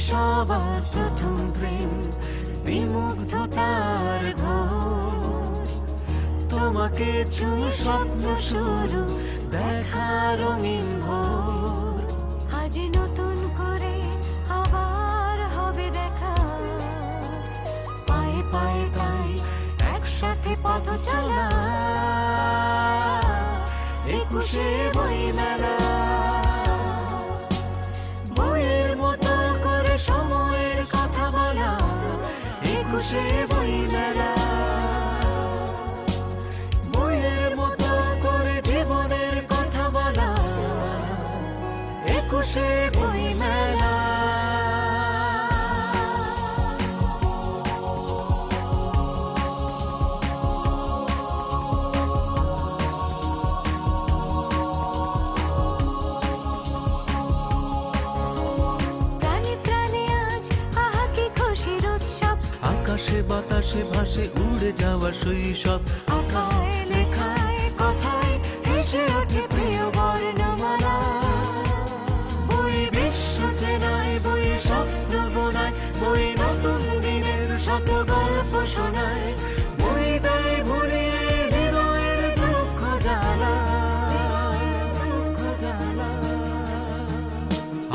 সবার প্রথম প্রেম, বিমুগ্ধতার ঘোর। তোমাকে ছুঁয়ে স্বপ্ন শুরু, দেখা রঙিন ভোর। আজ নতুন করে আবার হবে দেখা, পায়ে পায়ে তাই একসাথে পথ চলা, 21শে বই মেলা। বইয়ের মতো করে সময়ের কথা বলা, 21শে বই মেলা। বইয়ের মতো করে জীবনের কথা বলা, 21শে বই মেলা। আকাশে বাতাসে ভাসে উড়ে যাওয়া শৈশব, আঁকায় লেখায় কথায় হেসে ওঠে প্রিয় বর্ণমালা। বই বিশ্ব চেনায়, বইয়ে স্বপ্ন বোনায়, বই নতুন দিনের শত গল্প শোনায়। বই দেয় ভুলিয়ে হৃদয়ের দুঃখ জ্বালা, দুঃখ জ্বালা।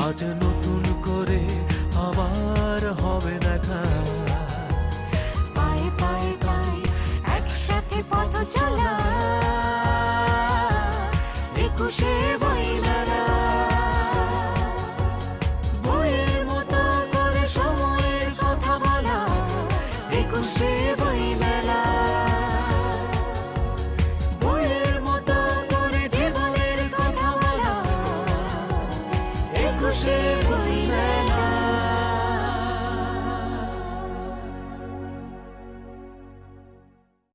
আজ নতুন করে আবার হবে দেখা, পায়ে পায়ে তাই একসাথে পথ চলা, 21শে বই মেলা। বইয়ের মতো করে সময়ের কথা বলা, 21শে বই মেলা। বইয়ের মতো করে জীবনের কথা বলা, 21শে